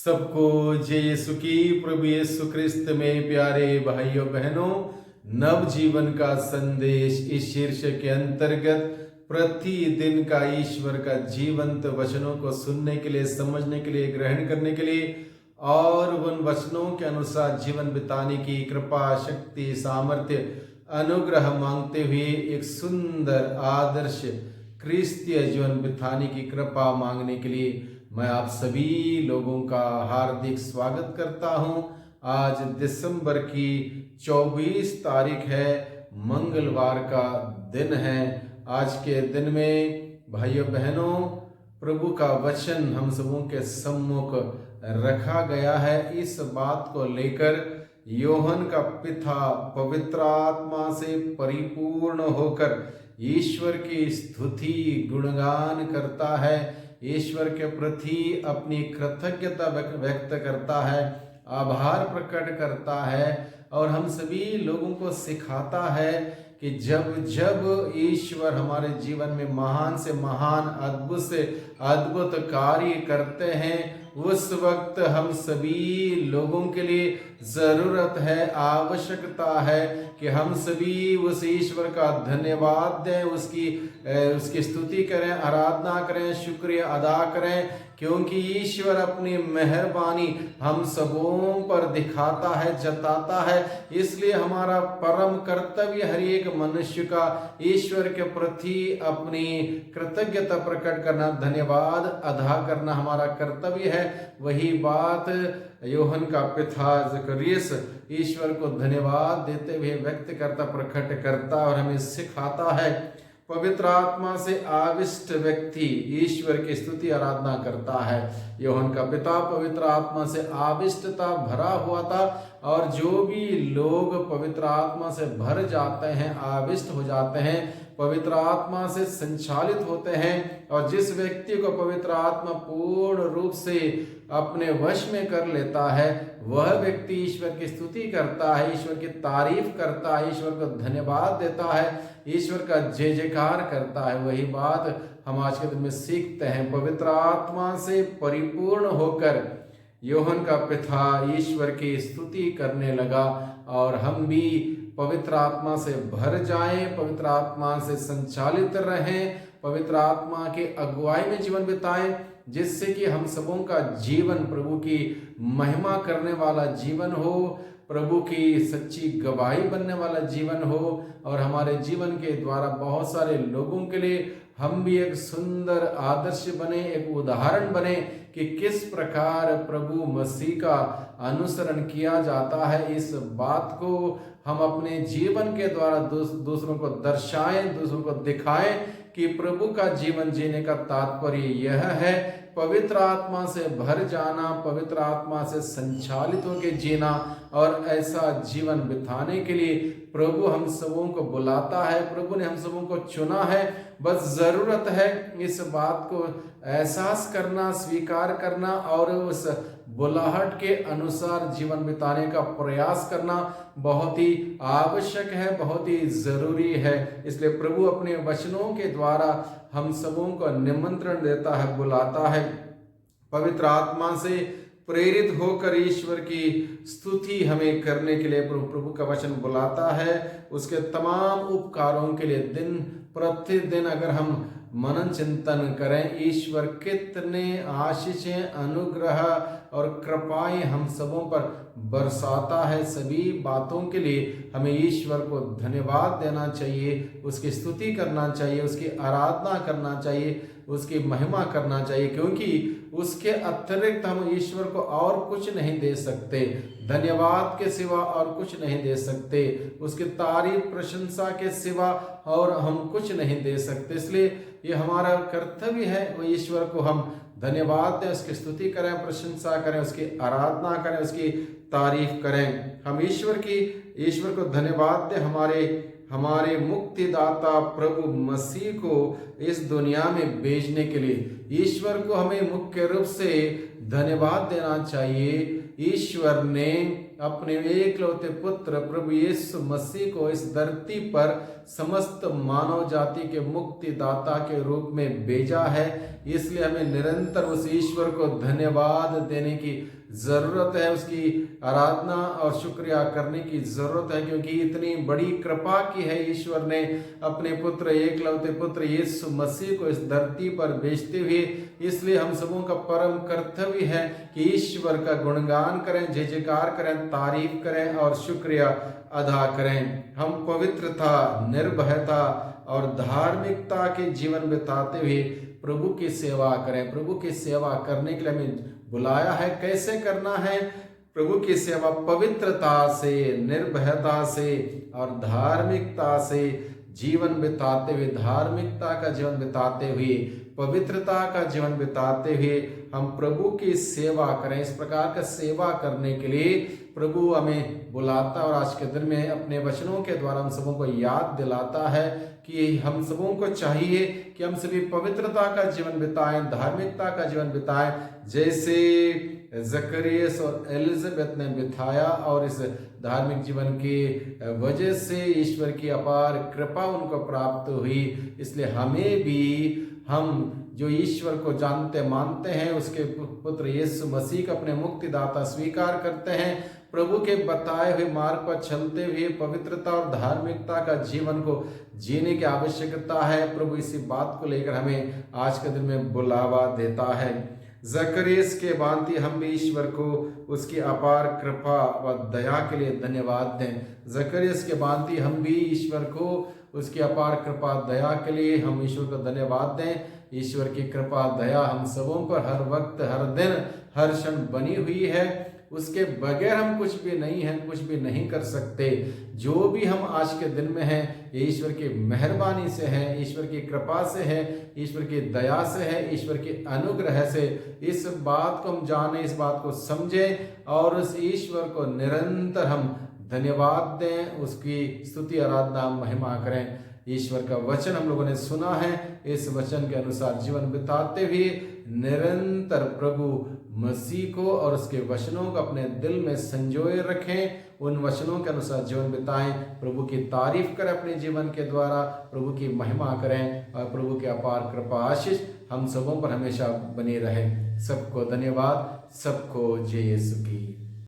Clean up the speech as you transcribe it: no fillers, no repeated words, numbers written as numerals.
सबको जय यीशु की। प्रभु यीशु क्रिस्त में प्यारे भाइयों बहनों, नव जीवन का संदेश इस शीर्षक के अंतर्गत प्रतिदिन का ईश्वर का जीवंत वचनों को सुनने के लिए, समझने के लिए, ग्रहण करने के लिए और उन वचनों के अनुसार जीवन बिताने की कृपा, शक्ति, सामर्थ्य, अनुग्रह मांगते हुए एक सुंदर आदर्श क्रिस्तीय जीवन बिताने की कृपा मांगने के लिए मैं आप सभी लोगों का हार्दिक स्वागत करता हूं। आज दिसंबर की 24 तारीख है, मंगलवार का दिन है। आज के दिन में भाइयों बहनों, प्रभु का वचन हम सबों के सम्मुख रखा गया है। इस बात को लेकर यूहन्ना का पिता पवित्र आत्मा से परिपूर्ण होकर ईश्वर की स्तुति गुणगान करता है, ईश्वर के प्रति अपनी कृतज्ञता व्यक्त करता है, आभार प्रकट करता है और हम सभी लोगों को सिखाता है कि जब जब ईश्वर हमारे जीवन में महान से महान, अद्भुत से अद्भुत कार्य करते हैं, उस वक्त हम सभी लोगों के लिए जरूरत है, आवश्यकता है कि हम सभी उस ईश्वर का धन्यवाद दें, उसकी स्तुति करें, आराधना करें, शुक्रिया अदा करें, क्योंकि ईश्वर अपनी मेहरबानी हम सबों पर दिखाता है, जताता है। इसलिए हमारा परम कर्तव्य हर एक मनुष्य का ईश्वर के प्रति अपनी कृतज्ञता प्रकट करना, धन्यवाद अदा करना हमारा कर्तव्य है। वही बात यूहन्ना का पिता जकरियस ईश्वर को धन्यवाद देते हुए व्यक्त करता, प्रकट करता और हमें सिखाता है। पवित्र आत्मा से आविष्ट व्यक्ति ईश्वर की स्तुति आराधना करता है। यूहन्ना का पिता पवित्र आत्मा से आविष्टता भरा हुआ था और जो भी लोग पवित्र आत्मा से भर जाते हैं, आविष्ट हो जाते हैं, पवित्र आत्मा से संचालित होते हैं और जिस व्यक्ति को पवित्र आत्मा पूर्ण रूप से अपने वश में कर लेता है, वह व्यक्ति ईश्वर की स्तुति करता है, ईश्वर की तारीफ करता है, ईश्वर को धन्यवाद देता है, ईश्वर का जय जयकार करता है। वही बात हम आज के दिन में सीखते हैं। पवित्र आत्मा से परिपूर्ण होकर यूहन्ना का पिता ईश्वर की स्तुति करने लगा और हम भी पवित्र आत्मा से भर जाएं, पवित्र आत्मा से संचालित रहें, पवित्र आत्मा के अगुवाई में जीवन बिताएं, जिससे कि हम सबों का जीवन प्रभु की महिमा करने वाला जीवन हो, प्रभु की सच्ची गवाही बनने वाला जीवन हो और हमारे जीवन के द्वारा बहुत सारे लोगों के लिए हम भी एक सुंदर आदर्श बने, एक उदाहरण बने कि किस प्रकार प्रभु मसीह का अनुसरण किया जाता है। इस बात को हम अपने जीवन के द्वारा दूसरों को दर्शाएं, दूसरों को दिखाएं कि प्रभु का जीवन जीने का तात्पर्य यह है, पवित्र आत्मा से भर जाना, पवित्र आत्मा से संचालित होकर जीना और ऐसा जीवन बिताने के लिए प्रभु हम सबों को बुलाता है, प्रभु ने हम सबों को चुना है। बस जरूरत है इस बात को एहसास करना, स्वीकार करना और उस बुलाहट के अनुसार जीवन बिताने का प्रयास करना बहुत ही आवश्यक है, बहुत ही जरूरी है। इसलिए प्रभु अपने वचनों के द्वारा हम सबों को निमंत्रण देता है, बुलाता है। पवित्र आत्मा से प्रेरित होकर ईश्वर की स्तुति हमें करने के लिए प्रभु का वचन बुलाता है। उसके तमाम उपकारों के लिए दिन प्रतिदिन अगर हम मनन चिंतन करें, ईश्वर कितने आशीषें, अनुग्रह और कृपाएं हम सबों पर बरसाता है। सभी बातों के लिए हमें ईश्वर को धन्यवाद देना चाहिए, उसकी स्तुति करना चाहिए, उसकी आराधना करना चाहिए, उसकी महिमा करना चाहिए, क्योंकि उसके अतिरिक्त हम ईश्वर को और कुछ नहीं दे सकते, धन्यवाद के सिवा और कुछ नहीं दे सकते, उसकी तारीफ प्रशंसा के सिवा और हम कुछ नहीं दे सकते। इसलिए ये हमारा कर्तव्य है, वो ईश्वर को हम धन्यवाद दें, उसकी स्तुति करें, प्रशंसा करें, उसकी आराधना करें, उसकी तारीफ करें। हम ईश्वर को धन्यवाद दें हमारे मुक्तिदाता प्रभु मसीह को इस दुनिया में भेजने के लिए। ईश्वर को हमें मुख्य रूप से धन्यवाद देना चाहिए। ईश्वर ने अपने एकलौते पुत्र प्रभु यीशु मसीह को इस धरती पर समस्त मानव जाति के मुक्तिदाता के रूप में भेजा है। इसलिए हमें निरंतर उस ईश्वर को धन्यवाद देने की जरूरत है, उसकी आराधना और शुक्रिया करने की जरूरत है, क्योंकि इतनी बड़ी कृपा की है ईश्वर ने अपने पुत्र एकलौते पुत्र यीशु मसीह को इस धरती पर भेजते हुए। इसलिए हम सबों का परम कर्तव्य है कि ईश्वर का गुणगान करें, जय जयकार करें, तारीफ करें और शुक्रिया अदा करें। हम पवित्रता, निर्भयता और धार्मिकता के जीवन बिताते हुए प्रभु की सेवा करें। प्रभु की सेवा करने के लिए हमें बुलाया है। कैसे करना है प्रभु की सेवा? पवित्रता से, निर्भयता से और धार्मिकता से जीवन बिताते हुए, धार्मिकता का जीवन बिताते हुए, पवित्रता का जीवन बिताते हुए हम प्रभु की सेवा करें। इस प्रकार का सेवा करने के लिए प्रभु हमें बुलाता और आज के दिन में अपने वचनों के द्वारा हम सबों को याद दिलाता है कि हम सबों को चाहिए कि हम सभी पवित्रता का जीवन बिताएं, धार्मिकता का जीवन बिताएं, जैसे जकरियस और एलिजाबेथ ने बिताया। और इस धार्मिक जीवन की वजह से ईश्वर की अपार कृपा उनको प्राप्त हुई। इसलिए हमें भी, हम जो ईश्वर को जानते मानते हैं, उसके पुत्र यीशु मसीह का अपने मुक्तिदाता स्वीकार करते हैं, प्रभु के बताए हुए मार्ग पर चलते हुए पवित्रता और धार्मिकता का जीवन को जीने की आवश्यकता है। प्रभु इसी बात को लेकर हमें आज के दिन में बुलावा देता है। जकरियस के भांति हम भी ईश्वर को उसकी अपार कृपा व दया के लिए धन्यवाद दें। जकरियस के भांति हम भी ईश्वर को उसकी अपार कृपा दया के लिए हम ईश्वर को धन्यवाद दें। ईश्वर की कृपा दया हम सबों पर हर वक्त, हर दिन, हर क्षण बनी हुई है। उसके बगैर हम कुछ भी नहीं हैं, कुछ भी नहीं कर सकते। जो भी हम आज के दिन में हैं, ये ईश्वर की मेहरबानी से है, ईश्वर की कृपा से है, ईश्वर की दया से है, ईश्वर के अनुग्रह से। इस बात को हम जाने, इस बात को समझें और उस ईश्वर को निरंतर हम धन्यवाद दें, उसकी स्तुति, आराधना, महिमा करें। ईश्वर का वचन हम लोगों ने सुना है, इस वचन के अनुसार जीवन बिताते हुए निरंतर प्रभु मसीह को और उसके वचनों को अपने दिल में संजोए रखें, उन वचनों के अनुसार जीवन बिताएं, प्रभु की तारीफ करें अपने जीवन के द्वारा, प्रभु की महिमा करें और प्रभु के अपार कृपा आशीष हम सबों पर हमेशा बनी रहे। सबको धन्यवाद, सबको जय यीशु की।